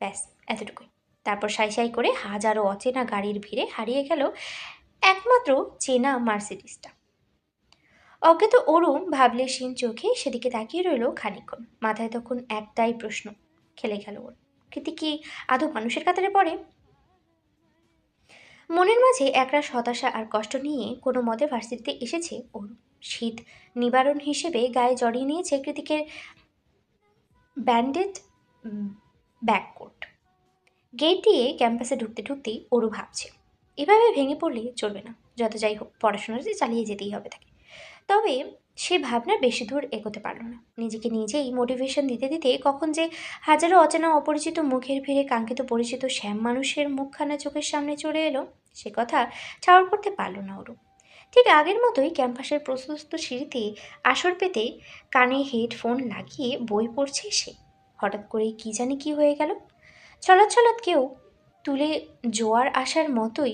ব্যাস, এতটুকুই। তারপর সাই সাই করে হাজারো অচেনা গাড়ির ভিড়ে হারিয়ে গেল একমাত্র চেনা মার্সিডিসটা। অজ্ঞাত অরুণ ভাবলেশীন চোখে সেদিকে তাকিয়ে রইল খানিকক্ষণ। মাথায় তখন একটাই প্রশ্ন খেলে গেল ওর, কৃতি কি আদৌ মানুষের কাতারে পড়ে? মনের মাঝে একরাশ হতাশা আর কষ্ট নিয়ে কোনো মতে ভার্সিটিতে এসেছে ওর। শীত নিবারণ হিসেবে গায়ে জড়িয়ে নিয়েছে কৃতিকের ব্যান্ডেড ব্যাককোট। গেট দিয়ে ক্যাম্পাসে ঢুকতে ঢুকতেই ওরু ভাবছে, এভাবে ভেঙে পড়লে চলবে না। যত যাই হোক, পড়াশোনাটা চালিয়ে যেতেই হবে তাকে। তবে সে ভাবনা বেশি দূর এগোতে পারল না। নিজেকে নিজেই মোটিভেশন দিতে দিতে কখন যে হাজারো অচেনা অপরিচিত মুখের ভিড়ে কাঙ্ক্ষিত পরিচিত শ্যাম মানুষের মুখখানা চোখের সামনে চলে এলো, সে কথা ঠাউর করতে পারল না ওরু। ঠিক আগের মতোই ক্যাম্পাসের প্রশস্ত সিঁড়িতে আসর পেতে কানে হেডফোন লাগিয়ে বই পড়ছে সে। হঠাৎ করে কি জানি কি হয়ে গেল, ছলাৎ ছলাৎ কেউ তুলে জোয়ার আসার মতোই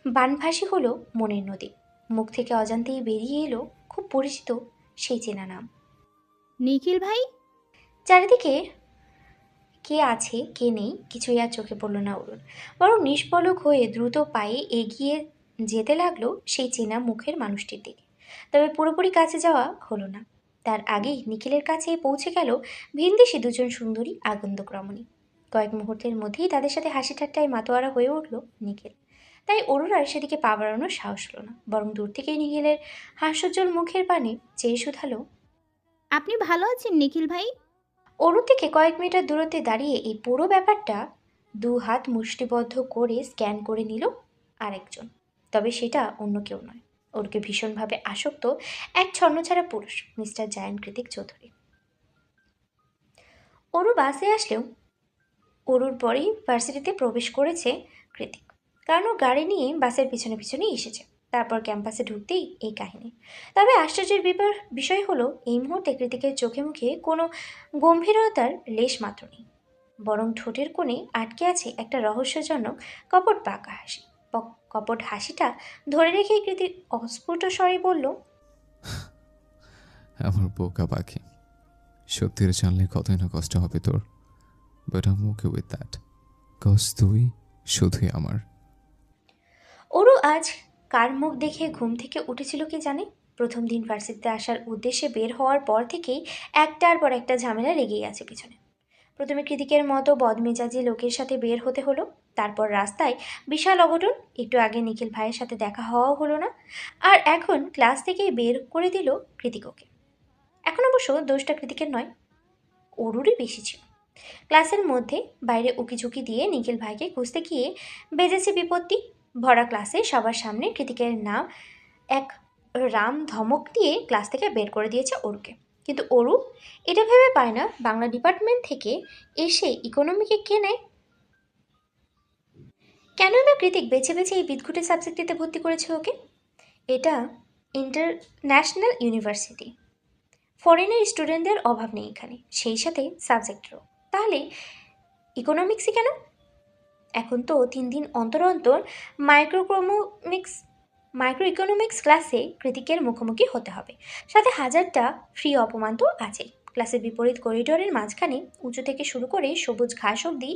বানভাসি হলো মনের নদী। মুখ থেকে অজান্তেই বেরিয়ে এলো খুব পরিচিত সেই চেনা নাম। নিখিল ভাই। চারিদিকে কে আছে কে নেই কিছুই আর চোখে পড়ল না অরুণ, বরং নিষ্পলক হয়ে দ্রুত পায়ে এগিয়ে যেতে লাগলো সেই চেনা মুখের মানুষটির দিকে। তবে পুরোপুরি কাছে যাওয়া হলো না। তার আগেই নিখিলের কাছে পৌঁছে গেল ভিনদেশি দুজন সুন্দরী আগন্তুক রমণী। কয়েক মুহূর্তের মধ্যেই তাদের সাথে হাসি ঠাট্টায় মাতোয়ারা হয়ে উঠল নিখিল। তাই অরুণ আর সেদিকে পা বাড়ানোর সাহস হলো না, বরং দূর থেকেই নিখিলের হাস্যোজ্জ্বল মুখের পানে চেয়ে শুধালো, আপনি ভালো আছেন নিখিল ভাই? অরুণ থেকে কয়েক মিটার দূরত্বে দাঁড়িয়ে এই পুরো ব্যাপারটা দু হাত মুষ্টিবদ্ধ করে স্ক্যান করে নিল আরেকজন। তবে সেটা অন্য কেউ নয়, ওরকে ভীষণভাবে আসক্ত এক ছন্নছাড়া পুরুষ, মিস্টার জায়ান কৃতিক চৌধুরী। অরু বাসে আসলেও অরুর পরেই ভার্সিটিতে প্রবেশ করেছে কৃতিক, কারণ ও গাড়ি নিয়ে বাসের পিছনে পিছনেই এসেছে। তারপর ক্যাম্পাসে ঢুকতেই এই কাহিনী। তবে আশ্চর্যের বিষয় হলো এই মুহূর্তে কৃতিকের চোখে মুখে কোনো গম্ভীরতার লেশ মাত্র নেই, বরং ঠোঁটের কোণে আটকে আছে একটা রহস্যজনক কপট বাঁকা হাসি। কপট হাসিটা ধরে রেখেই কৃতিক অস্ফুট স্বরে বলল, আমার বোকা পাখি, সত্যির জানলে কতই না কষ্ট হবে তোর, but I am okay with that, cause তুই শুধুই আমার। ওরও আজ কার মুখ দেখে ঘুম থেকে উঠেছিল কি জানে। প্রথম দিন ভার্সিটিতে আসার উদ্দেশ্যে বের হওয়ার পর থেকেই একটার পর একটা ঝামেলা লেগেই আছে পিছনে। প্রথমে কৃতিকের মতো বদমেজাজি লোকের সাথে বের হতে হলো, তারপর রাস্তায় বিশাল অঘটন, একটু আগে নিখিল ভাইয়ের সাথে দেখা হওয়াও হলো না, আর এখন ক্লাস থেকেই বের করে দিল কৃতিককে। এখন অবশ্য দোষটা কৃতিকের নয়, ওরুরই বেশি ছিল। ক্লাসের মধ্যে বাইরে উকিঝুঁকি দিয়ে নিখিল ভাইকে খুঁজতে গিয়ে বেজেছে বিপত্তি। ভরা ক্লাসে সবার সামনে কৃতিকের নাম এক রাম ধমক দিয়ে ক্লাস থেকে বের করে দিয়েছে অরুকে। কিন্তু অরু এটা ভেবে পায় না বাংলা ডিপার্টমেন্ট থেকে এসে ইকোনমিকে কে নেয়। কেনই বা কৃতিক বেছে বেছে এই বিদঘুটে সাবজেক্টটিতে ভর্তি করেছে ওকে? এটা ইন্টারন্যাশনাল ইউনিভার্সিটি, ফরেনের স্টুডেন্টদের অভাব নেই এখানে, সেই সাথে সাবজেক্টেরও। তাহলে ইকোনমিক্সই কেন? এখন তো 3 দিন অন্তর অন্তর মাইক্রোক্রোমিক্স মাইক্রো ইকোনমিক্স ক্লাসে কৃতিকের মুখোমুখি হতে হবে, সাথে হাজারটা ফ্রি অপমান তো আছেই। ক্লাসের বিপরীত করিডোরের মাঝখানে উঁচু থেকে শুরু করে সবুজ ঘাস অবধি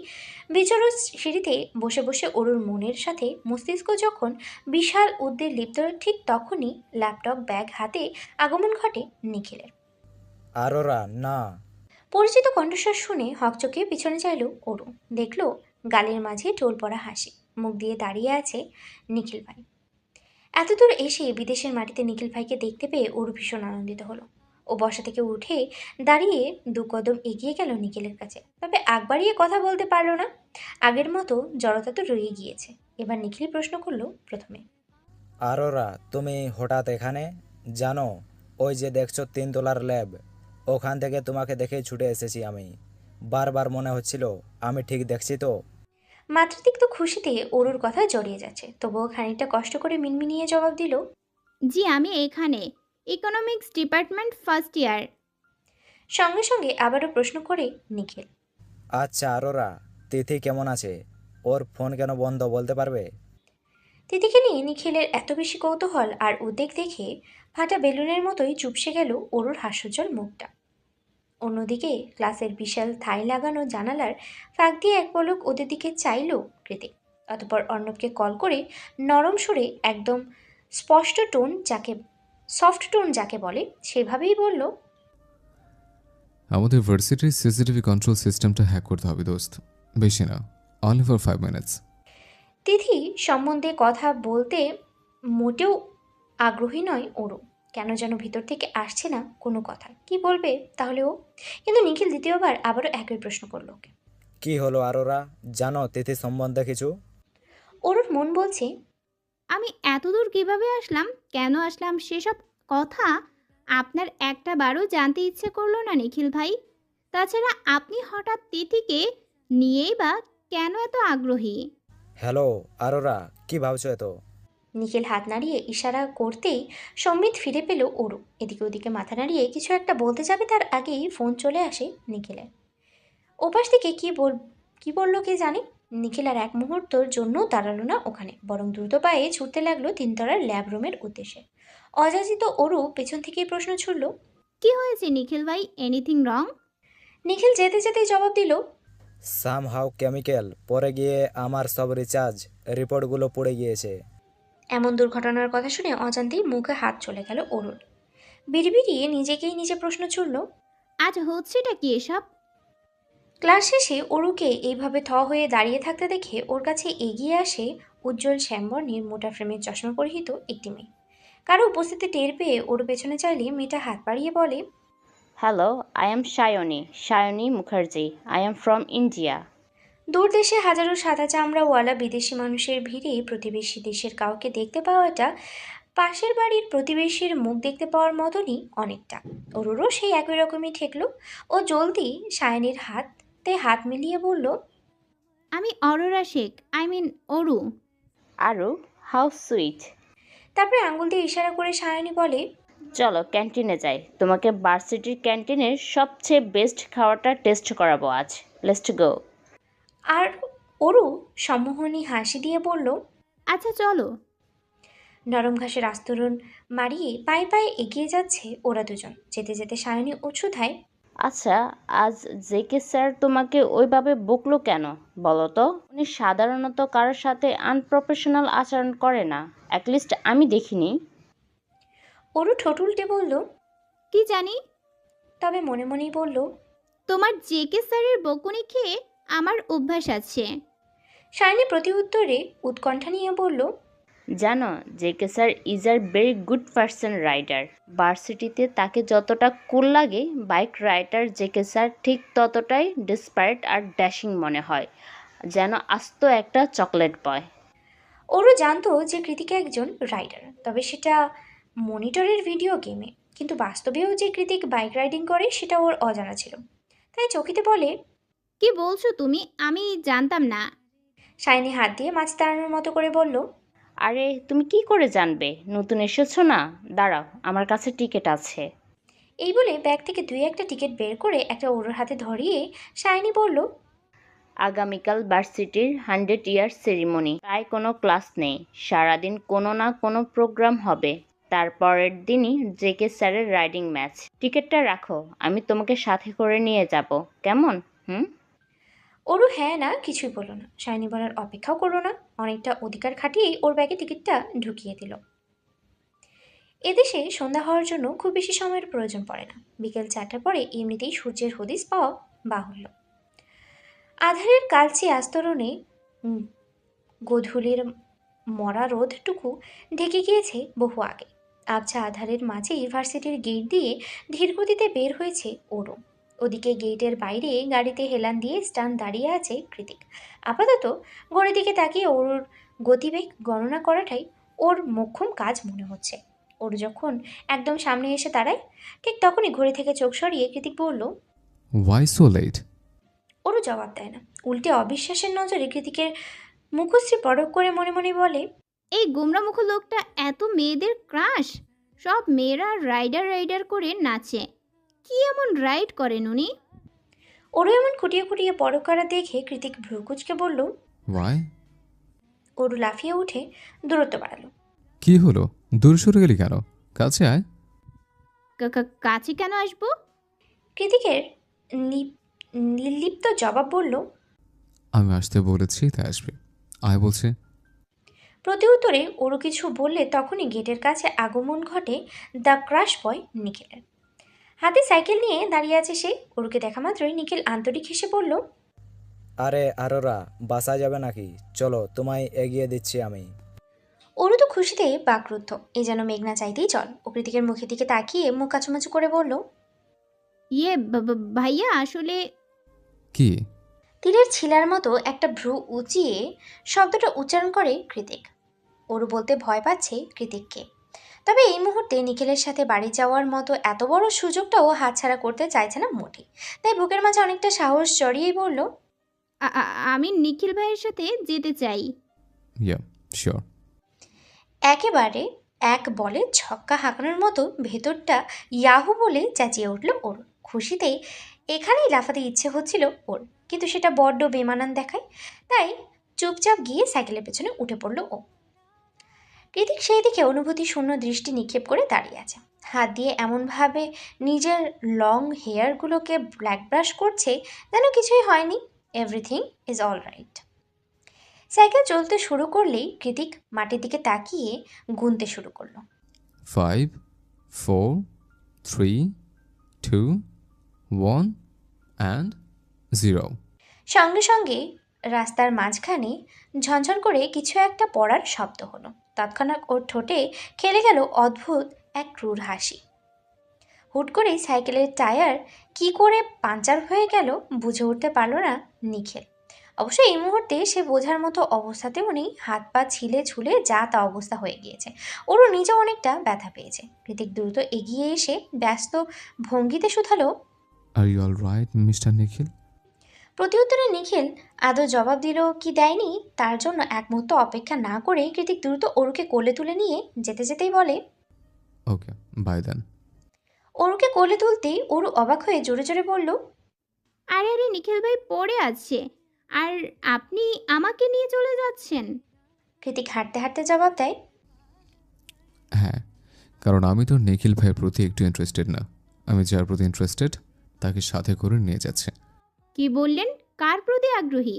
বিচরো সিঁড়িতে বসে বসে অরুর মনের সাথে মস্তিষ্ক যখন বিশাল উদ্বেগ লিপ্ত, ঠিক তখনই ল্যাপটপ ব্যাগ হাতে আগমন ঘটে নিখিলের। আরোরা না। পরিচিত কণ্ঠস্বর শুনে হকচকিয়ে পিছনে চাইল অরু। দেখল গালের মাঝে টোল পড়া হাসি, মুখ দিয়ে দাঁড়িয়ে আছে নিখিল ভাই। এতদূর এসে বিদেশের মাটিতে নিখিল ভাইকে দেখতে পেয়ে অরু ভীষণ আনন্দিত হলো। ও বসা থেকে উঠে দাঁড়িয়ে 2 কদম এগিয়ে গেল নিখিলের কাছে, তবে আগ বাড়িয়ে কথা বলতে পারল না। আগের মতো জড়তা তো রয়ে গিয়েছে। এবার নিখিল প্রশ্ন করলো প্রথমে, আরোরা, তুমি হঠাৎ এখানে? জানো, ওই যে দেখছো 3 তলার ল্যাব, ওখান থেকে তোমাকে দেখে ছুটে এসেছি আমি। বারবার মনে হচ্ছিল আমি ঠিক দেখছি তো। মাত্রাতিক্ত খুশিতে অরুর কথা জড়িয়ে যাচ্ছে, তবুও খানিকটা কষ্ট করে মিনমিনিয়ে জবাব দিল, জি আমি এখানে, ইকোনমিক্স ডিপার্টমেন্ট ফার্স্ট ইয়ার। সঙ্গে সঙ্গে আবারও প্রশ্ন করে নিখিল, আচ্ছা আরোরা, তিথি কেমন আছে? ওর ফোন কেন বন্ধ বলতে পারবে? তিথিকে নিয়ে নিখিলের এত বেশি কৌতূহল আর উদ্বেগ দেখে ফাটা বেলুনের মতোই চুপসে গেল অরুর হাস্যোজ্জ্বল মুখটা। অন্যদিকে ক্লাসের বিশাল থাই লাগানো জানালার ফাঁক দিয়ে এক পলক ওদের দিকে চাইল কৃতিক। অতঃপর অর্ণবকে কল করে নরম সুরে, একদম স্পষ্ট টোন যাকে সফট টোন যাকে বলে সেভাবেই বলল, আমাদের ভার্সিটির সিসিটিভি কন্ট্রোল সিস্টেমটা হ্যাক করতে হবে দোস্ত। বেশি না, অনলি ফর 5 মিনিটস। তিথি সম্বন্ধে কথা বলতে মোটেও আগ্রহী নয় ওরও। কেন যেন ভিতর থেকে আসছে না কোনো কথা, কি বলবে তাহলে ও। কিন্তু নিখিল দ্বিতীয়বার আবারও একই প্রশ্ন করলো ওকে। কি হলো আরোরা, জানো তিথি সম্বন্ধে কিছু? ওরুর মন বলছে, আমি এতদূর কিভাবে আসলাম, কেন আসলাম সেসব কথা আপনার একটা বারও জানতে ইচ্ছে করলো না নিখিল ভাই। তাছাড়া আপনি হঠাৎ তিথিকে নিয়েই বা কেন এত আগ্রহী? হ্যালো আরোরা, কি ভাবছো এত? নিখিল হাত নাড়িয়ে ইশারা করতেই সম্মিত ফিরে পেল ওরু। এদিকে ওদিকে মাথা নাড়িয়ে কিছু একটা বলতে যাবে তার আগেই ফোন চলে আসে নিখিলের। ওপাশ থেকে কি বললো কে জানে। নিখিল আর এক মুহূর্তর জন্য দাঁড়ালো না ওখানে, বরং দ্রুত পায়ে ছুটতে লাগলো তিনতলার ল্যাব রুমের উদ্দেশ্যে। অযাচিত ওরু পেছন থেকেই প্রশ্ন ছুড়ল। কি হয়েছে নিখিল ভাই, এনিথিং রং? নিখিল যেতে যেতেই জবাব দিল, সামহাউ কেমিক্যাল পরে গিয়ে আমার সব রিচার্জ রিপোর্টগুলো পড়ে গিয়েছে। এমন দুর্ঘটনার কথা শুনে অজান্তেই মুখে হাত চলে গেল ওরুর। বিড়বিড়িয়ে নিজেকেই নিজে প্রশ্ন ছুড়ল। আজ হচ্ছেটা কি এসব? ক্লাস শেষে অরুকে এইভাবে হয়ে দাঁড়িয়ে থাকতে দেখে ওর কাছে এগিয়ে আসে উজ্জ্বল শ্যামবর্ণের মোটা ফ্রেমের চশমা পরিহিত একটি মেয়ে। কারো উপস্থিতি টের পেয়ে ওর পেছনে চাইলে মেয়েটা হাত বাড়িয়ে বলে, Hello, I am Shayoni Mukherjee. I am from India. দূর দেশে হাজারো সাদা চামড়াওয়ালা বিদেশি মানুষের ভিড়ে প্রতিবেশী দেশের কাউকে দেখতে পাওয়াটা পাশের বাড়ির প্রতিবেশীর মুখ দেখতে পাওয়ার মতনই অনেকটা। অরুরও সেই একই রকমই ঠেকলো। ও জলদি সায়নীর হাতে হাত মিলিয়ে বলল, আমি Aurora Sheikh, I mean Aru. Aru, how sweet. তারপরে আঙুল দিয়ে ইশারা করে সায়নী বলে, চলো ক্যান্টিনে যাই, তোমাকে ভার্সিটির ক্যান্টিনের সবচেয়ে বেস্ট খাওয়াটা টেস্ট করাবো আজ। Let's go. আর অরু সম্মোহনী হাসি দিয়ে বলল, আচ্ছা চলো। নরম ঘাসের আস্তরণ মারিয়ে পায়ে পায়ে এগিয়ে যাচ্ছে ওরা দুজন। যেতে যেতে সায়নী উৎসুধায়, আচ্ছা, আজ জেকে স্যার তোমাকে ওইভাবে বকলো কেন বলো তো? উনি সাধারণত কারোর সাথে আনপ্রফেশনাল আচরণ করে না, অ্যাটলিস্ট আমি দেখিনি। অরু ঠোঁট উল্টে বলল, কি জানি, তবে মনে মনেই বলল, তোমার জেকে স্যারের বকুনি খেয়ে আমার অভ্যাস আছে। সায়নী প্রতি উত্তরে উৎকণ্ঠা নিয়ে বলল, জানো JK sir is a very good person rider. ভার্সিটিতে তাকে যতটা কুল লাগে, বাইক রাইডার জেকে স্যার ঠিক ততটাই ডিসপারেট আর ড্যাশিং মনে হয়, যেন আস্ত একটা চকলেট বয়। ওরও জানতো যে কৃতিকা একজন রাইডার, তবে সেটা মনিটরের ভিডিও গেমে। কিন্তু বাস্তবেও যে কৃতিক বাইক রাইডিং করে সেটা ওর অজানা ছিল। তাই চকিতে বলে, কি বলছো তুমি, আমি জানতাম না। সায়নী হাত দিয়ে মাছ তাড়ানোর মতো করে বলল, আরে তুমি কি করে জানবে, নতুন এসেছো না? দাঁড়াও, আমার কাছে টিকিট আছে। এই বলে ব্যাগ থেকে দুই একটা টিকিট বের করে একটা ওর হাতে ধরিয়ে সায়নী বলল, আগামীকাল ভার্সিটির 100 ইয়ার সেরিমনি, প্রায় কোনো ক্লাস নেই, সারাদিন কোনো না কোনো প্রোগ্রাম হবে। তারপরের দিনই জেকে স্যারের রাইডিং ম্যাচ। টিকিটটা রাখো, আমি তোমাকে সাথে করে নিয়ে যাব, কেমন? হুম। ওরও হ্যাঁ না কিছুই বলল না। সায়নী বলার অপেক্ষাও করলো না, অনেকটা অধিকার খাটিয়েই ওর ব্যাগে টিকিটটা ঢুকিয়ে দিল। এদেশে সন্ধ্যা হওয়ার জন্য খুব বেশি সময়ের প্রয়োজন পড়ে না। বিকেল 4টার পরে এমনিতেই সূর্যের হদিস পাওয়া বাহুল্য। আধারের কালচে আস্তরণে উম, গোধূলির মরা রোদটুকু ঢেকে গিয়েছে বহু আগে। আবছা আধারের মাঝে ইউনিভার্সিটির গেট দিয়ে ধীরগতিতে বের হয়েছে ওরও। ওদিকে গেটের বাইরে গাড়িতে হেলান দিয়ে স্টান দাঁড়িয়ে আছে কৃতিক। আপাতত ঘড়ির দিকে তাকিয়ে ওর গতিবেগ গণনা করাটাই ওর মোক্ষম কাজ মনে হচ্ছে। ওর যখন একদম সামনে এসে দাঁড়ায়, ঠিক তখনই ঘড়ি থেকে চোখ সরিয়ে কৃতিক বলল, ওয়াই সো লেট? ওরও জবাব দেয় না, উল্টে অবিশ্বাসের নজরে কৃতিকের মুখশ্রী পরক করে মনে মনে বলে, এই গোমরামুখ লোকটা এত মেয়েদের ক্রাশ। সব মেয়েরা রাইডার রাইডার করে নাচে, কি এমন রাইড করেন উনি? ওরও এমন খুঁটিয়ে খুঁটিয়ে পরক করা দেখে কৃতিক ভ্রুকুচকে বলল। ওয়াই? ওরু লাফিয়ে উঠে দূরত্ব বাড়ালো। কি হলো, দূর সরে গেলি কেন? কাছে আয়। কাছে কেন আসবো? কৃতিকের নির্লিপ্ত জবাব বলল, আমি আসতে বলেছি তাই আসবে। আয় বলছে। প্রতিউত্তরে ওরও কিছু বললে তখনই গেটের কাছে আগমন ঘটে দ্য ক্রাশ বয় নিখিলের। হাতে সাইকেল নিয়ে দাঁড়িয়ে আছে সে। ওরকে দেখা মাত্রই নিখিল আন্তরিক হেসে বলল, আরে আরোরা, বাসা যাবে নাকি? চলো, তোমায় এগিয়ে দিচ্ছি আমি। ওরও তো খুশিতে বাকরুদ্ধ, এ যেন মেঘনা চাইতেই চল। ও কৃতিকের মুখের দিকে তাকিয়ে মুখ কাচুমাচু করে বলল, ইয়ে ভাইয়া আসলে কি? তীরের ছিলার মতো একটা ভ্রু উঁচিয়ে শব্দটা উচ্চারণ করে কৃতিক। ওরও বলতে ভয় পাচ্ছে কৃতিককে, তবে এই মুহূর্তে নিখিলের সাথে বাড়ি যাওয়ার মতো এত বড় সুযোগটাও হাতছাড়া করতে চাইছে না মোটেই। তাই বুকের মাঝে অনেকটা সাহস জড়িয়েই বলল, আমি নিখিল ভাইয়ের সাথে যেতে চাই। ইয়া, শিওর। একেবারে এক বলে ছক্কা হাঁকানোর মতো ভেতরটা ইয়াহু বলে চেঁচিয়ে উঠল ওর। খুশিতে এখানেই লাফাতে ইচ্ছে হচ্ছিল ওর, কিন্তু সেটা বড্ড বেমানান দেখায়। তাই চুপচাপ গিয়ে সাইকেলের পেছনে উঠে পড়ল ও। কৃতিক সেই দিকে অনুভূতি শূন্য দৃষ্টি নিক্ষেপ করে দাঁড়িয়ে আছে। হাত দিয়ে এমনভাবে নিজের লং হেয়ারগুলোকে ব্ল্যাক ব্রাশ করছে যেন কিছুই হয়নি। Everything is all right. Cycle চলতে শুরু করলেই কৃতিক মাটির দিকে তাকিয়ে গুনতে শুরু করলো। 5, 4, 3, 2, 1 and 0। সঙ্গে সঙ্গে রাস্তার মাঝখানে ঝনঝন করে কিছু একটা পড়ার শব্দ হলো। তৎক্ষণাৎ ওর ঠোঁটে খেলে গেল অদ্ভুত এক ক্রূর হাসি। হুট করেই সাইকেলের টায়ার কি করে পাঞ্চার হয়ে গেল বুঝে উঠতে পারল না নিখিল। অবশ্য এই মুহূর্তে সে বোঝার মতো অবস্থাতেও নেই। হাত পা ছিলে ঝুলে যা তা অবস্থা হয়ে গিয়েছে। ওরও নিজে অনেকটা ব্যথা পেয়েছে। কৃতিক দ্রুত এগিয়ে এসে ব্যস্ত ভঙ্গিতে শুধালো, are you all right mister নিখিল? প্রতিউত্তরে নিখিল আদৌ জবাব দিল কি দেয়নি তার জন্য এক মুহূর্ত অপেক্ষা না করে কৃতিক দ্রুত ওরুকে কোলে তুলে নিয়ে যেতে যেতেই বলে, ওকে, বাই দেন। ওরুকে কোলে তুলতেই ওরু অবাক হয়ে জোরে জোরে বলল, আরে আরে নিখিল ভাই পড়ে আছে, আর আপনি আমাকে নিয়ে চলে যাচ্ছেন? কৃতিক হাঁটতে হাঁটতে জবাব দেয়, হ্যাঁ, কারণ আমি তো নিখিল ভাইয়ের প্রতি একটু ইন্টারেস্টেড না। আমি যার প্রতি ইন্টারেস্টেড তাকে সাথে করে নিয়ে যাচ্ছে। কি বললেন? কার প্রতি আগ্রহী?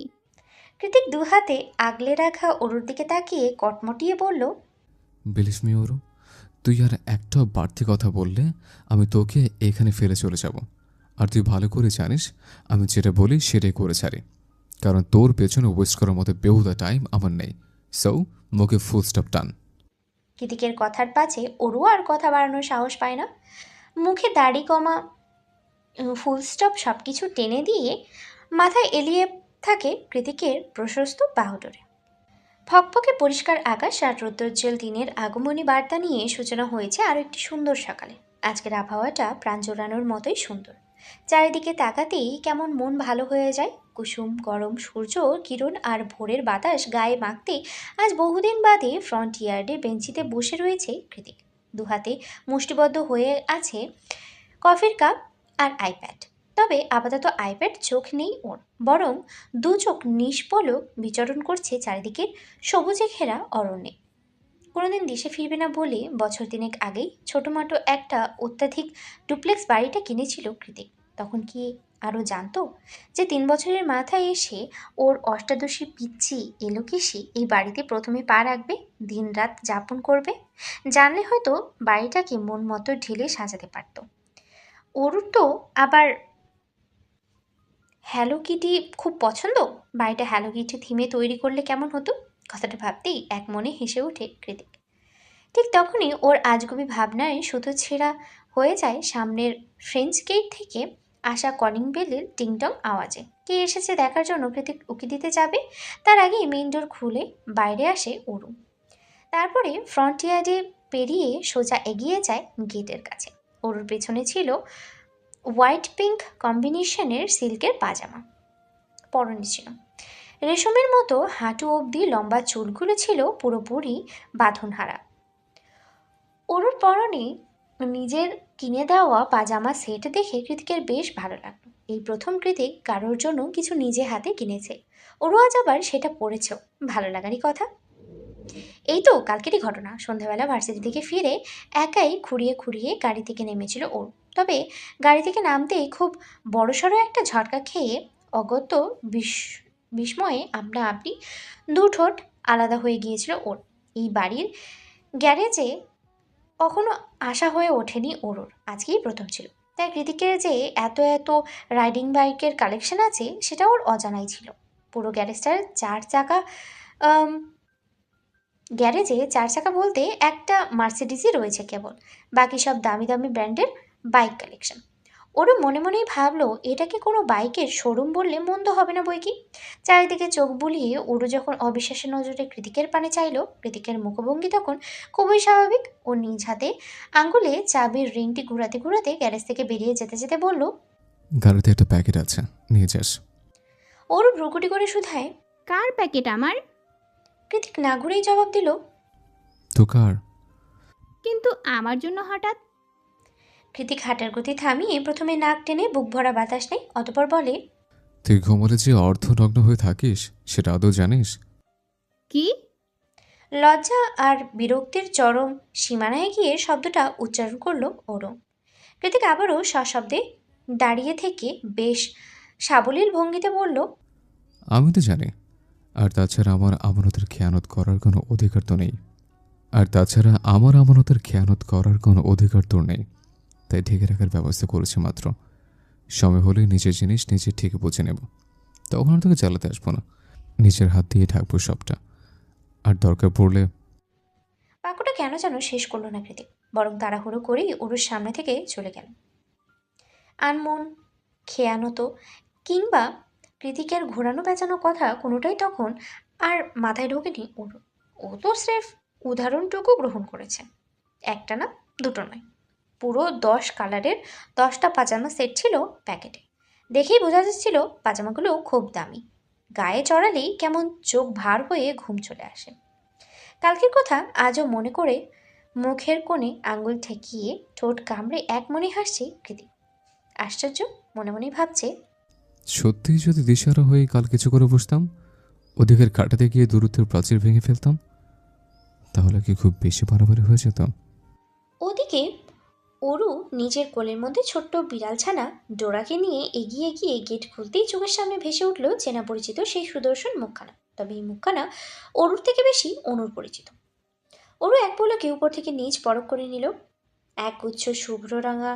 কৃতিক দু হাতে আগলে রাখা ওরুর দিকে তাকিয়ে কটমটিয়ে বলল, বিলিভ মি ওরু, তুই আর একটা বাড়তি কথা বললে আমি তোকে এখানে ফেলে চলে যাব। আর তুই ভালো করে জানিস আমি যেটা বলি সেটাই করে ছাড়ি, কারণ তোর পেছনে ওয়েস্ট করার মতো বেহুদা টাইম আমার নেই। সো মুখে ফুল স্টপ টান। কৃতিকের কথার পাছে ওরু আর কথা বাড়ানোর সাহস পায় না। মুখে দাড়ি কমা ফুল স্টপ সব কিছু টেনে দিয়ে মাথায় এলিয়ে থাকে কৃতিকের প্রশস্ত বাহুডোরে। ফকফকে পরিষ্কার আকাশ আর রৌদ্রোজ্জ্বল দিনের আগমনী বার্তা নিয়ে সূচনা হয়েছে আরও একটি সুন্দর সকালে। আজকের আবহাওয়াটা প্রাণ জোড়ানোর মতোই সুন্দর। চারিদিকে তাকাতেই কেমন মন ভালো হয়ে যায়। কুসুম গরম সূর্য কিরণ আর ভোরের বাতাস গায়ে মাখতে আজ বহুদিন বাদে ফ্রন্ট ইয়ার্ডে বেঞ্চিতে বসে রয়েছে কৃতিক। দুহাতে মুষ্টিবদ্ধ হয়ে আছে কফির কাপ আর আইপ্যাড। তবে আপাতত আইপ্যাড চোখ নেই ওর, বরং দু চোখ নিষ্পলক বিচরণ করছে চারিদিকের সবুজে ঘেরা অরণ্যে। কোনোদিন দেশে ফিরবে না বলে বছর তিনেক আগেই ছোটোমাটো একটা অত্যাধিক ডুপ্লেক্স বাড়িটা কিনেছিল কৃতিক। তখন কি আরও জানতো যে 3 বছরের মাথায় এসে ওর অষ্টাদশী পিচ্ছি এলোকেশি এই বাড়িতে প্রথমে পা রাখবে, দিন রাত যাপন করবে। জানলে হয়তো বাড়িটাকে মন মতো ঢেলে সাজাতে পারত। ওর তো আবার হ্যালো কিটি খুব পছন্দ। বাড়িটা হ্যালো কিটি থিমে তৈরি করলে কেমন হতো? কথাটা ভাবতেই এক মনে হেসে ওঠে কৃতিক। ঠিক তখনই ওর আজগুবি ভাবনায় সুতো ছেঁড়া হয়ে যায় সামনের ফ্রেঞ্চ গেট থেকে আসা কলিং বেলের টিংটং আওয়াজে। কে এসেছে দেখার জন্য কৃতিক উকি দিতে যাবে, তার আগেই মেইন ডোর খুলে বাইরে আসে ওরু। তারপরে ফ্রন্ট ইয়ার্ডে পেরিয়ে সোজা এগিয়ে যায় গেটের কাছে। ওরুর পেছনে ছিল হোয়াইট পিঙ্ক কম্বিনেশনের সিল্কের পাজামা পরনে ছিল। রেশমের মতো হাঁটু অবধি লম্বা চুলগুলো ছিল পুরোপুরি বাঁধনহারা। ওর পরনে নিজের কিনে দেওয়া পাজামা সেট দেখে কৃতিকের বেশ ভালো লাগলো। এই প্রথম কৃতিক কারোর জন্য কিছু নিজে হাতে কিনেছে। ওরও আজ আবার সেটা পরেছেও, ভালো লাগারই কথা। এই তো কালকেরই ঘটনা। সন্ধ্যাবেলা ভার্সিটি থেকে ফিরে একাই খুঁড়িয়ে খুঁড়িয়ে গাড়ি থেকে নেমেছিল ওর। তবে গাড়ি থেকে নামতেই খুব বড়সড় একটা ঝটকা খেয়ে অগত্য বিস্ময়ে আপনা আপনি দু ঠোঁট আলাদা হয়ে গিয়েছিল ওর। এই বাড়ির গ্যারেজে কখনো আসা হয়ে ওঠেনি ওর, আজকেই প্রথম ছিল। তাই কৃতিকের যে এত এত রাইডিং বাইকের কালেকশন আছে সেটা ওর অজানাই ছিল। পুরো গ্যারেজটার চার চাকা আম, গ্যারেজে চার চাকা বলতে একটা মার্সিডিজই রয়েছে কেবল, বাকি সব দামি দামি ব্র্যান্ডের বাইক কালেকশন। ওরও মনে মনেই ভাবলো এটাকে কোনো বাইকের শোরুম বললে মন্দ হবে না বই কি। চারিদিকে চোখ বুলিয়ে ওরও যখন অবিশ্বাসের নজরে কৃতিকের পানে চাইলো, কৃতিকের মুখভঙ্গি তখন খুবই স্বাভাবিক। ও নিজ হাতে আঙ্গুলে চাবির রিংটি ঘুরাতে ঘুরাতে গ্যারেজ থেকে বেরিয়ে যেতে যেতে বলল, গাড়িতে একটা প্যাকেট আছে, নিয়ে যাস। ওরও ভ্রুকুটি করে শুধায়। কার প্যাকেট আমার? কৃতিক না ঘুরেই জবাব দিল, তো কার? কিন্তু আমার জন্য হঠাৎ? কৃতিক হাঁটার গতি থামিয়ে প্রথমে নাক টেনে বুক ভরা বাতাস নেয়, অতপর বলে, তুই ঘুমোলে যে অর্ধনগ্ন হয়ে থাকিস সেটা আদৌ জানিস? কি? লজ্জা আর বিরক্তির চরম সীমানায় গিয়ে শব্দটা উচ্চারণ করলো ওরও। কৃতিক আবারও সশব্দে দাঁড়িয়ে থেকে বেশ সাবলীল ভঙ্গিতে বলল, আমি তো জানি। আর তাছাড়া আমার আমানতের খেয়ানত করার কোনো অধিকার তো নেই। তাই ঢেকে রাখার ব্যবস্থা করেছি মাত্র। সময় হলে নিজের জিনিস নিজে ঠিক বুঝে নেব, তখন আর তোকে চালাতে আসবো না। নিজের হাত দিয়ে ঢাকবো সবটা। আর দরকার পড়লে বাক্যটা কেন যেন শেষ করলো না কৃতিক, বরং তাড়াহুড়ো করেই ওরুর সামনে থেকে চলে গেল। আনমন, খেয়ানত কিংবা কৃতিকের ঘোরানো পেঁচানো কথা কোনোটাই তখন আর মাথায় ঢোকেনি ওর। ও তো স্রেফ উদাহরণটুকু গ্রহণ করেছে, একটা না দুটো নয়, পুরো 10 কালারের 10টা পাজামা সেট ছিল প্যাকেটে। দেখেই বোঝা যাচ্ছিল পাজামাগুলো খুব দামি, গায়ে চড়ালেই কেমন চোখ ভার হয়ে ঘুম চলে আসে। কালকের কথা আজও মনে করে মুখের কোণে আঙুল ঠেকিয়ে ঠোঁট কামড়ে এক মনে হাসছে কৃতিক। আশ্চর্য, মনে মনেই ভাবছে, সত্যিই যদি দিশারা হয়ে কাল কিছু করে বসতাম, ওদিকের কাটাতে গিয়ে দূরত্বের প্রাচীর ভেঙে ফেলতাম, তাহলে কি খুব বেশি বাড়াবাড়ি হয়ে যেত? ওদিকে অরু নিজের কোলের মধ্যে ছোট্ট বিড়াল ছানা ডোরাকে নিয়ে এগিয়ে গিয়ে গেট খুলতেই চোখের সামনে ভেসে উঠল চেনা পরিচিত সেই সুদর্শন মুখখানা। তবে এই মুখখানা অরুর থেকে বেশি অনুর পরিচিত। অরু এক পলকে উপর থেকে নিচ পরখ করে নিল। এক গুচ্ছ শুভ্র রাঙা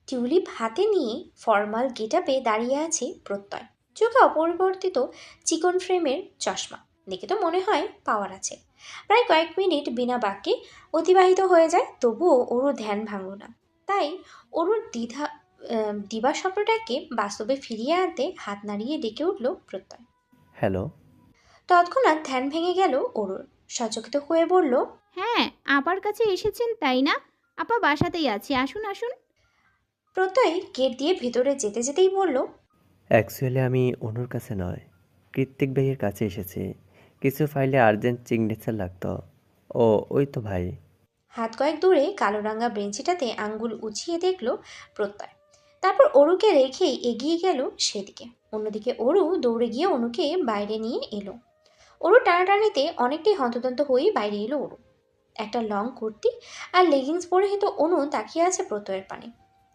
টিউলিপ হাতে নিয়ে ফর্মাল গেটআপে দাঁড়িয়ে আছে প্রত্যয়, চোখে অপরিবর্তিত চিকন ফ্রেমের চশমা, দেখে তো মনে হয় পাওয়ার আছে। প্রায় কয়েক মিনিট বিনা বাক্যে অতিবাহিত হয়ে যায়, তবুও ওরও ধ্যান ভাঙল না। তাই ওরুর দিবা স্বপ্নটাকে বাস্তবে ফিরিয়ে আনতে হাত নাড়িয়ে ডেকে উঠল প্রত্যয়। হ্যালো। তৎক্ষণাৎ ধ্যান ভেঙে গেল ওরুর, সচকিত হয়ে বলল, হ্যাঁ, আপার কাছে এসেছেন তাই না? আপা বাসাতেই আছি, আসুন আসুন। প্রত্যয় গেট দিয়ে ভেতরে যেতে যেতেই বলল, অ্যাকচুয়ালি আমি অনুর কাছে নয়, কৃত্তিক ভাইয়ের কাছে এসেছি। কিছু ফাইলে আর্জেন্ট সিগনেচার লাগতো। ও ওই তো ভাই। হাত কয়েক দূরে কালো রাঙা বেঞ্চিটাতে আঙ্গুল উঁচিয়ে দেখল প্রত্যয়, তারপর অরুকে রেখেই এগিয়ে গেল সেদিকে। অন্যদিকে অরু দৌড়ে গিয়ে অনুকে বাইরে নিয়ে এলো। অরু টানাটানিতে অনেকটাই হন্তদন্ত হয়েই বাইরে এলো অরু। একটা লং কুর্তি আর লেগিংস পরে হয়তো অনু তাকিয়ে আছে প্রত্যয়ের পানে।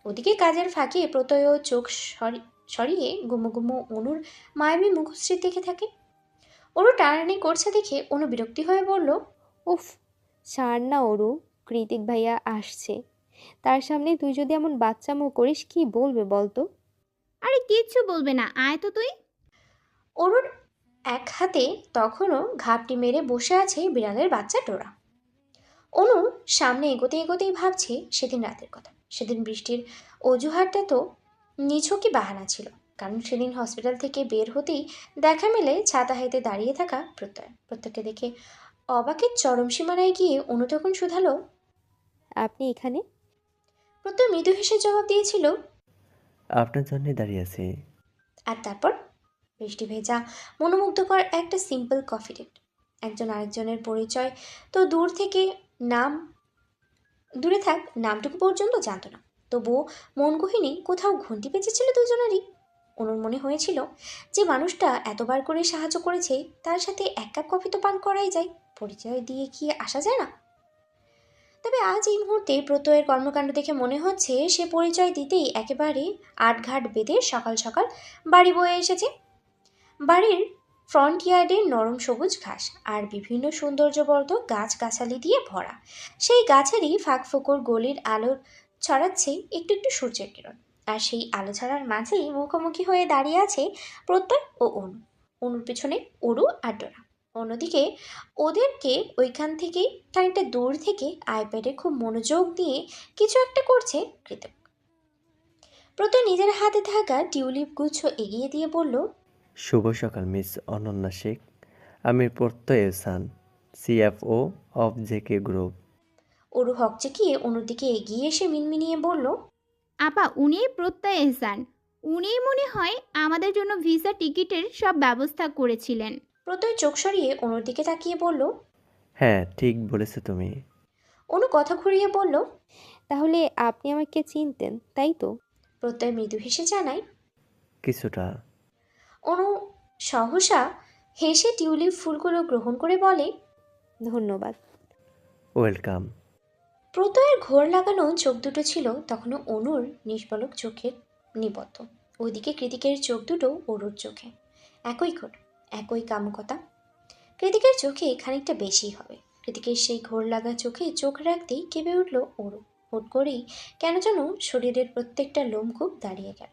ওদিকে কাজের ফাঁকে প্রত্যয় চোখ সরিয়ে গুমো গুমো অনুর মায়াবী মুখশ্রী দেখে থাকে। অরু টানাটানি করছে দেখে অনু বিরক্তি হয়ে বলল, উফ, ছাড় না অরু, কৃতিক ভাইয়া আসছে, তার সামনে তুই যদি এমন বাচ্চামো করিস কি বলবে বলতো? আরে কিচ্ছু বলবে না, আয় তো তুই। অরুর এক হাতে তখনও ঘাপটি মেরে বসে আছে বিড়ালের বাচ্চা ডোরা। অনু সামনে এগোতে এগোতেই ভাবছে সেদিন রাতের কথা। সেদিন বৃষ্টির অজুহাতটা তো নিছকই বাহানা ছিল, কারণ সেদিন হসপিটাল থেকে বের হতেই দেখা মেলে ছাতা হাতে দাঁড়িয়ে থাকা প্রত্যয়কে দেখে অবাকের চরম সীমানায় গিয়ে অনু তখন শুধালো, আপনি এখানে? প্রত্যয় মৃদু হেসে জবাব দিয়েছিল, আপনার জন্যে দাঁড়িয়ে আছি। আর তারপর বৃষ্টি ভেজা মনোমুগ্ধকর একটা সিম্পল কফি ডেট। একজন আরেকজনের পরিচয় তো দূরে থাক নামটুকু পর্যন্ত জানতো না, তবুও মন গহিনী কোথাও ঘুঁটি পেঁচেছিল দুজনেরই। অনুর মনে হয়েছিল যে মানুষটা এতবার করে সাহায্য করেছে তার সাথে এক কাপ কফি তো পান করাই যায়, পরিচয় দিয়ে কি আসা যায় না। তবে আজ এই মুহূর্তে প্রত্যয়ের কর্মকাণ্ড দেখে মনে হচ্ছে সে পরিচয় দিতেই একেবারে আটঘাট বেঁধে সকাল সকাল বাড়ি বয়ে এসেছে। বাড়ির ফ্রন্ট ইয়ার্ডে নরম সবুজ ঘাস আর বিভিন্ন সৌন্দর্যবর্ধক গাছগাছালি দিয়ে ভরা। সেই গাছেরই ফাঁক ফোকর গলির আলো ছড়াচ্ছে একটু একটু সূর্যের কিরণ। আর সেই আলো ছড়ার মাঝেই মুখোমুখি হয়ে দাঁড়িয়ে আছে প্রত্যয় ও অনু। অনুর পেছনে অরু আর ডোরা। অন্যদিকে ওদেরকে ওইখান থেকেই খানিকটা দূর থেকে আইপ্যাডে খুব মনোযোগ দিয়ে কিছু একটা করছে কৃতক। প্রত্যয় নিজের হাতে থাকা টিউলিপ গুচ্ছ এগিয়ে দিয়ে বলল, শুভ সকাল মিস অনন্যা শেখ। আমি Pratyay Ehsan, CFO of JK group. Aru হকচকিয়ে অনুর দিকে এগিয়ে এসে মিনমিনিয়ে বলল, আপা উনিই প্রত্যয় এহসান। উনিই মনে হয় আমাদের জন্য ভিসা টিকিটের সব ব্যবস্থা করেছিলেন। প্রত্যয় চোখ সরিয়ে অনুর দিকে তাকিয়ে বলল। হ্যাঁ ঠিক বলেছো তুমি। অনু কথা ঘুরিয়ে বলল, তাহলে আপনি আমাকে চিনতেন তাই তো? প্রত্যয় মৃদু হেসে জানায়। কিছুটা। অনু সহসা হেসে টিউলিপ ফুলগুলো গ্রহণ করে বলে, ধন্যবাদ। ওয়েলকাম। প্রত্যয়ের ঘোর লাগানো চোখ দুটো ছিল তখনও অনুর নিষ্পলক চোখের নিবদ্ধ। ওইদিকে কৃতিকের চোখ দুটো অরুর চোখে। একই ঘোর, একই কামকতা। কৃতিকের চোখে খানিকটা বেশি হবে। কৃতিকের সেই ঘোর লাগা চোখে চোখ রাখতেই কেঁপে উঠল অরু। হুট করেই কেন যেন শরীরের প্রত্যেকটা লোম খুব দাঁড়িয়ে গেল।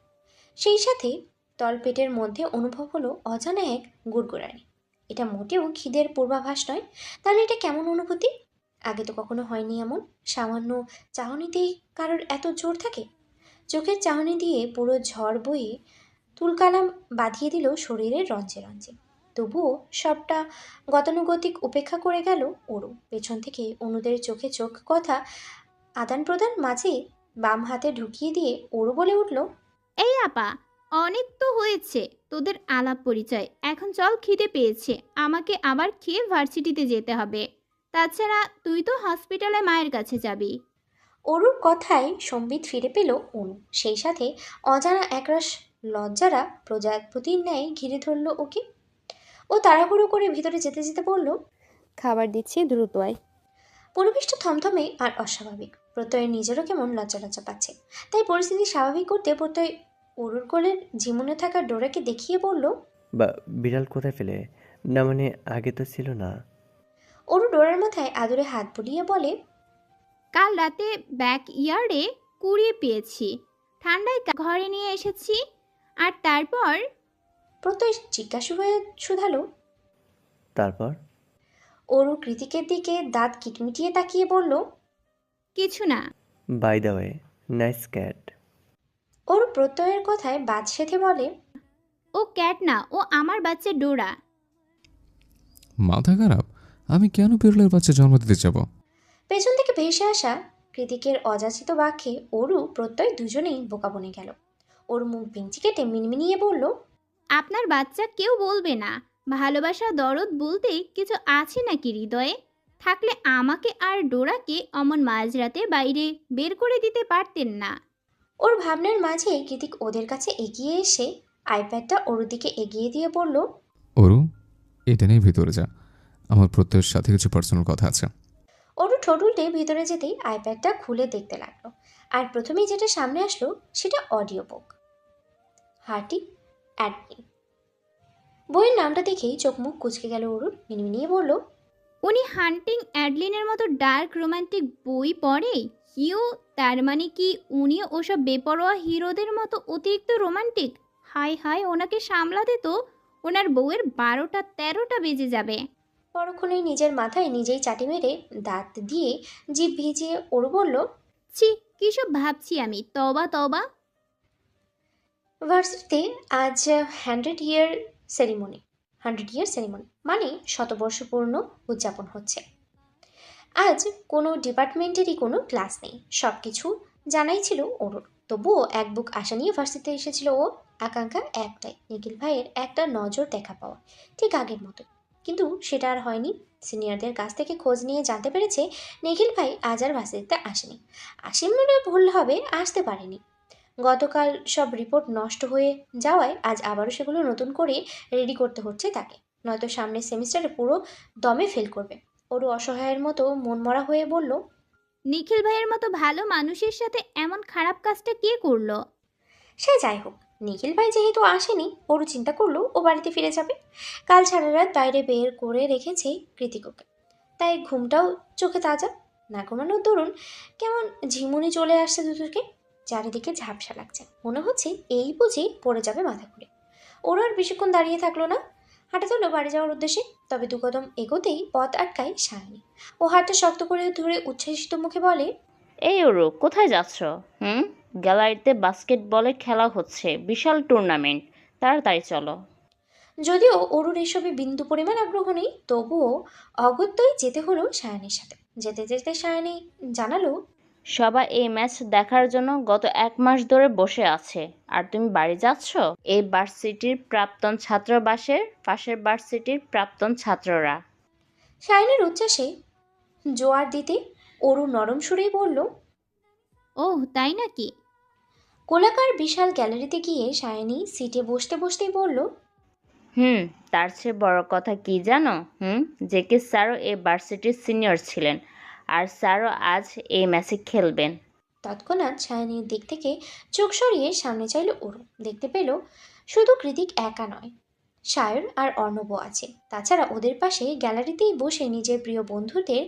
সেই সাথে তলপেটের মধ্যে অনুভব হলো অজানা এক গুড়গুড়ানি। এটা মোটেও খিদের পূর্বাভাস নয়। তাহলে এটা কেমন অনুভূতি? আগে তো কখনো হয়নি এমন। সামান্য চাহনিতেই কারোর এত জোর থাকে। চোখের চাহনি দিয়ে পুরো ঝড় বয়ে তুলকালাম বাঁধিয়ে দিল শরীরের রঞ্জে রঞ্জে। তবুও সবটা গতানুগতিক উপেক্ষা করে গেল অরু। পেছন থেকে অনুদের চোখে চোখ কথা আদান প্রদান মাঝে বাম হাতে ঢুকিয়ে দিয়ে অরু বলে উঠল, এই আপা, অনেক তো হয়েছে তোদের আলাপ পরিচয়। এখন চল, খিদে পেয়েছে। আমাকে আবার খেয়ে ভার্সিটিতে যেতে হবে। তাছাড়া তুই তো হসপিটালে মায়ের কাছে যাবি। অরুর কথায় সম্বিত ফিরে পেল অনু। সেই সাথে অজানা একরাশ লজ্জারা প্রজাপতির ন্যায় ঘিরে ধরল ওকে। ও তাড়াহুড়ো করে ভিতরে যেতে যেতে বলল, খাবার দিচ্ছি, দ্রুত আয়। পরিবেশটা থমথমে আর অস্বাভাবিক। প্রত্যয়ের নিজেরও কেমন লজ্জা লজ্জা পাচ্ছে। তাই পরিস্থিতি স্বাভাবিক করতে প্রত্যয় অরুর কোলের ঝিমুনে থাকা ডোরাকে দেখিয়ে বলল, বা বিড়াল কোথায় ফেলে? না মানে আগে তো ছিল না। অরু ডোরার মাথায় আদরে হাত বুলিয়ে বলে, কাল রাতে ব্যাক ইয়ার্ডে কুড়িয়ে পেয়েছি। ঠান্ডায় ঘরে নিয়ে এসেছি। আর তারপর প্রত্যয় জিজ্ঞাসু হয়ে শুধালো। তারপর? অরু কৃতিকের দিকে দাঁত কিটমিটিয়ে তাকিয়ে বলল, কিছু না। By the way, nice cat. Aru প্রত্যয়ের কথায় বাদ সেধে বলে, ও ক্যাট না, ও আমার বাচ্চা ডোরা। মাথা খারাপ? আমি কেন বিড়ালের বাচ্চা জন্ম দিতে যাব? পেছন থেকে ভেসে আসা কৃতিকের অযাচিত বাক্যে অরু প্রত্যয় দুজনেই বোকা বনে গেল। ওর মুখ ভেঙচি কেটে মিনমিনিয়ে বলল, আপনার বাচ্চা কেউ বলবে না। ভালোবাসা দরদ বলতে কিছু আছে নাকি হৃদয়ে? থাকলে আমাকে আর ডোরাকে অমন মাঝরাতে বাইরে বের করে দিতে পারতেন না। ওর ভাবনার মাঝে কৃতিক ওদের কাছে এগিয়ে এসে আইপ্যাডটা ওর দিকে এগিয়ে দিয়ে বলল, অরু, এটা নিয়ে ভিতরে যা। আমার প্রত্যয়ের সাথে কিছু পার্সোনাল কথা আছে। ওরু ঠোঁট উল্টে ভিতরে যেতেই আইপ্যাডটা খুলে দেখতে লাগলো। আর প্রথমেই যেটা সামনে আসলো সেটা অডিও বুক, হার্টি অ্যাডমিন। বইয়ের নামটা দেখেই চোখ মুখ কুচকে গেল অরুর। মিনমিনিয়ে বলল, উনি হান্টিং অ্যাডলিনের মতো ডার্ক রোমান্টিক বই পড়ে? হিউ, তার মানে কি উনিও ওসব বেপরোয়া হিরোদের মতো অতিরিক্ত রোমান্টিক? হায় হায়, ওনাকে সামলাতে তো ওনার বউয়ের 12টা 13টা বেজে যাবে। পরক্ষণেই নিজের মাথায় নিজেই চাটি মেরে দাঁত দিয়ে জিভ ভিজিয়ে ওরু বলল, ছি, কিসব ভাবছি আমি, তবা তবা। ভার্সিটিতে আজ 100 ইয়ার সেরিমনি মানে শতবর্ষপূর্ণ উদযাপন হচ্ছে। আজ কোনো ডিপার্টমেন্টেরই কোনো ক্লাস নেই। সব কিছু জানাই ছিল ওর। তবুও এক বুক আশা নিয়ে ভার্সিটিতে এসেছিল ও। আকাঙ্ক্ষা একটাই, নিখিল ভাইয়ের একটা নজর দেখা পাওয়া, ঠিক আগের মতো। কিন্তু সেটা আর হয়নি। সিনিয়রদের কাছ থেকে খোঁজ নিয়ে জানতে পেরেছে নিখিল ভাই আজ আর ভার্সিটিতে আসেনি। আসেনি বলে ভুল হবে, আসতে পারেনি। গতকাল সব রিপোর্ট নষ্ট হয়ে যাওয়ায় আজ আবারও সেগুলো নতুন করে রেডি করতে হচ্ছে তাকে, নয়তো সামনের সেমিস্টারে পুরো দমে ফেল করবে। ওরও অসহায়ের মতো মনমরা হয়ে বলল, নিখিল ভাইয়ের মতো ভালো মানুষের সাথে এমন খারাপ কাজটা কে করলো? সে যাই হোক, নিখিল ভাই যেহেতু আসেনি, ওরও চিন্তা করলো ও বাড়িতে ফিরে যাবে। কাল সারা রাত বাইরে বের করে রেখেছে কৃতিককে, তাই ঘুমটাও চোখে তাজা। না ঘুমানোর দরুন কেমন ঝিমুনি চলে আসছে দুটোকে। চারিদিকে ঝাপসা লাগছে, মনে হচ্ছে এই বুঝি পড়ে যাবে মাথা ঘুরে। ওরও আর বেশিক্ষণ দাঁড়িয়ে থাকলো না, হাঁটা চললো বাড়ি যাওয়ার উদ্দেশ্যে। তবে দু কদম এগোতেই পথ আটকায় সায়নী। ও হাতটা শক্ত করে ধরে উচ্ছ্বসিত মুখে বলে, এই ওরু, কোথায় যাচ্ছ? গ্যালারিতে বাস্কেটবলের খেলা হচ্ছে, বিশাল টুর্নামেন্ট, তাড়াতাড়ি চলো। যদিও অরুর এসবে বিন্দু পরিমাণ আগ্রহ নেই, তবুও অগত্যই যেতে হলো সায়নীর সাথে। যেতে যেতে সায়নী জানালো, সবাই এই ম্যাচ দেখার জন্য গত 1 মাস ধরে বসে আছে, আর তুমি বাড়ি যাচ্ছ? এই ভার্সিটির প্রাক্তন ছাত্রাবাসের পাশের ভার্সিটির প্রাক্তন ছাত্ররা। সায়নীর উচ্ছ্বাসে জোয়ার দিতে অরু নরম সুরেই বলল, ওহ, তাই নাকি? গোলাকার বিশাল গ্যালারিতে গিয়ে সায়নী সিটে বসতে বসতেই বলল, তার চেয়ে বড় কথা কি জানো? জেকে স্যারও এই ভার্সিটির সিনিয়র ছিলেন, আর স্যারও আজ এই ম্যাচে খেলবেন। তৎক্ষণাৎ সায়নীর দিক থেকে চোখ সরিয়ে সামনে চাইল অরু। দেখতে পেল শুধু কৃতিক একা নয়, সায়র আর অর্ণবও আছে। তাছাড়া ওদের পাশে গ্যালারিতেই বসে নিজের প্রিয় বন্ধুদের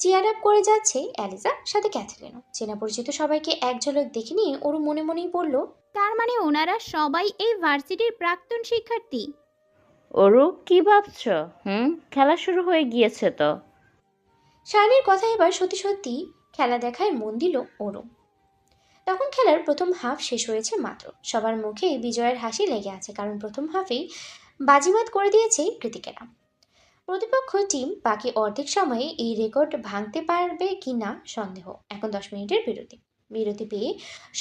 চেয়ার আপ করে যাচ্ছে অ্যালিজা, সাথে ক্যাথরিনও। চেনা পরিচিত সবাইকে এক ঝলক দেখে নিয়ে ওরু মনে মনেই বলল, তার মানে ওনারা সবাই এই ভার্সিটির প্রাক্তন শিক্ষার্থী? ওরু, কি ভাবছ? খেলা শুরু হয়ে গিয়েছে তো। সায়নীর কথা এবার সত্যি সত্যি খেলা দেখায় মন দিল ওরু। তখন খেলার প্রথম হাফ শেষ হয়েছে মাত্র। সবার মুখে বিজয়ের হাসি লেগে আছে, কারণ প্রথম হাফেই বাজিমাত করে দিয়েছে কৃতিকেরা। প্রতিপক্ষ টিম বাকি অর্ধেক সময়ে এই রেকর্ড ভাঙতে পারবে কি না সন্দেহ। এখন 10 মিনিটের বিরতি পেয়ে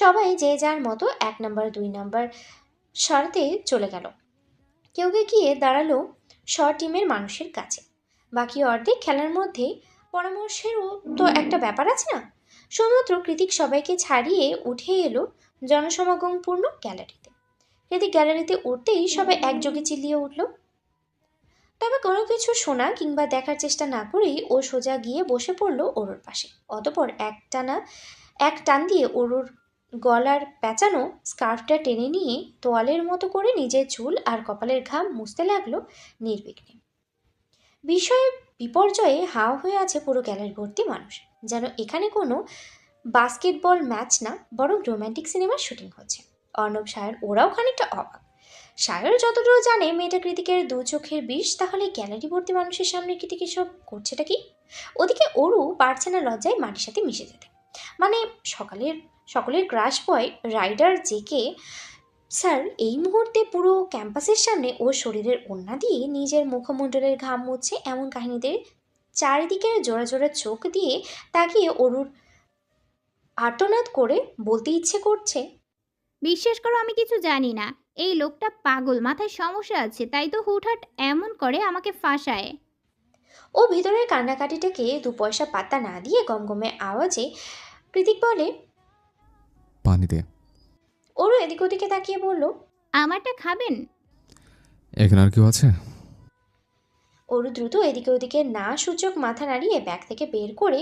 সবাই যে যার মতো 1 নম্বর 2 নম্বর শর্তে চলে গেল। কেউ কেউ গিয়ে দাঁড়ালো টিমের মানুষের কাছে। বাকি অর্ধেক খেলার মধ্যে পরামর্শেরও তো একটা ব্যাপার আছে না। শুধুমাত্র কৃতিক সবাইকে ছাড়িয়ে উঠে এলো জনসমাগমপূর্ণ গ্যালারিতে। কৃতিক গ্যালারিতে উঠতেই সবাই একযোগে চিল্লিয়ে উঠল। তবে কোনো কিছু শোনা কিংবা দেখার চেষ্টা না করেই ও সোজা গিয়ে বসে পড়ল ওরুর পাশে। অতপর এক টান দিয়ে ওরুর গলার পেঁচানো স্কার্ফটা টেনে নিয়ে তোয়ালের মতো করে নিজের চুল আর কপালের ঘাম মুছতে লাগলো নির্বিঘ্নে। বিষয়ে বিপর্যয়ে হাও হয়ে আছে পুরো গ্যালারি ভর্তি মানুষ, যেন এখানে কোনো বাস্কেটবল ম্যাচ না, বরং রোম্যান্টিক সিনেমার শুটিং হচ্ছে। অর্ণব, সায়র ওরাও খানিকটা অবাক। সায়র যতদূর জানে মেয়েটা কৃতিকের দু চোখের বিষ, তাহলে গ্যালারি ভর্তি মানুষের সামনে কৃতিক সব করছেটা কি? ওদিকে ওরু পারছে না লজ্জায় মাটির সাথে মিশে যেতে। মানে সকলের ক্রাশ বয় রাইডার জেকে স্যার এই মুহূর্তে পুরো ক্যাম্পাসের সামনে ওর শরীরের ওড়না দিয়ে নিজের মুখমণ্ডলের ঘাম মুছছে, এমন কাহিনীদের চারিদিকের জোড়া জোড়া চোখ দিয়ে তাকিয়ে অরুর আর্তনাদ করে বলতে ইচ্ছে করছে, বিশ্বাস করো, আমি কিছু জানি না। এই লোকটা পাগল, মাথায় সমস্যা আছে, তাই তো হুটহাট এমন করে আমাকে ফাঁসায়। ও ভিতরের কান্নাকাটিটাকে 2 পয়সা পাত্তা না দিয়ে গমগমে আওয়াজে কৃতিক বলে, পানি দে। ওরও এদিক ওদিকে তাকিয়ে বলল, আমারটা খাবেন? এখানে আর কেউ আছে? অরু দ্রুত এদিকে ওদিকে না সূচক মাথা নাড়িয়ে ব্যাগ থেকে বের করে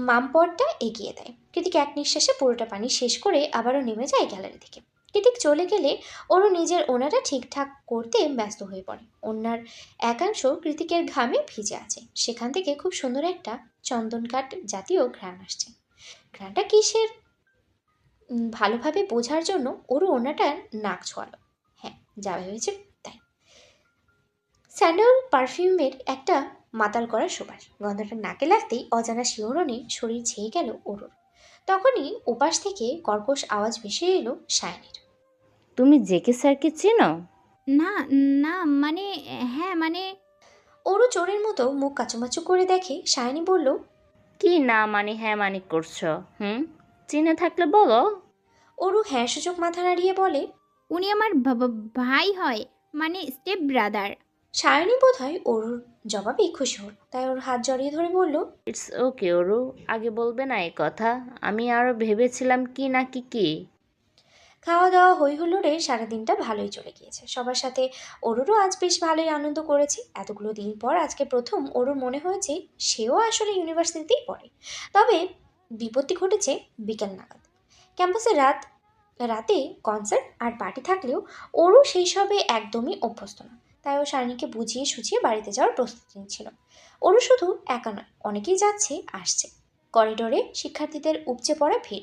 মামপটটা এগিয়ে দেয়। কৃতিক এক নিঃশ্বাসে পুরোটা পানি শেষ করে আবারও নেমে যায় গ্যালারি থেকে। কৃতিক চলে গেলে ওরও নিজের ওনাটা ঠিকঠাক করতে ব্যস্ত হয়ে পড়ে। ওনার একাংশ কৃতিকের ঘামে ভিজে আছে, সেখান থেকে খুব সুন্দর একটা চন্দন কাঠ জাতীয় ঘ্রাণ আসছে। ঘ্রাণটা কিসের ভালোভাবে বোঝার জন্য ওরও ওনাটার নাক ছোঁয়ালো। হ্যাঁ, যা হয়েছে তাই। স্যান্ডেল পারফিউমের একটা মাতাল করা সুবাস, গন্ধটা নাকে লাগতেই অজানা শিহরণে শরীর ছেয়ে গেল ওরুর। তখনই ওপাশ থেকে কর্কশ আওয়াজ ভেসে এলো সায়নীর, তুমি জেকে স্যারকে চেনো? না, না, মানে হ্যাঁ, মানে ওরু চোরের মতো মুখ কাচুমাচু করে দেখে সায়নী বলল, কি না মানে হ্যাঁ মানে করছো? চিনে থাকলে বলো। ওরু হ্যাঁ সূচক মাথা নাড়িয়ে বলে, উনি আমার ভাই হয়, মানে স্টেপ ব্রাদার। সায়নী বোধহয় ওরুর জবাবে খুশি হল, তাই ওর হাত জড়িয়ে ধরে বলল, ইটস ওকে ওরু, আগে বলবে না এই কথা? আমি আরো ভেবেছিলাম কি না কি কি। খাওয়া দাওয়া হই হুল্লোড়ে সারাদিনটা ভালোই চলে গিয়েছে সবার সাথে। অরুরও আজ বেশ ভালোই আনন্দ করেছে। এতগুলো দিন পর আজকে প্রথম অরুর মনে হয়েছে সেও আসলে ইউনিভার্সিটিতেই পড়ে। তবে বিপত্তি ঘটেছে বিকেল নাগাদ। ক্যাম্পাসে রাতে কনসার্ট আর পার্টি থাকলেও অরু সেই সবে একদমই অভ্যস্ত না। তাই ও সায়নীকে বুঝিয়ে সুঝিয়ে বাড়িতে যাওয়ার প্রস্তুতি নিচ্ছিল। অরু শুধু একা নয়, অনেকেই যাচ্ছে আসছে। করিডোরে শিক্ষার্থীদের উপচে পড়া ভিড়।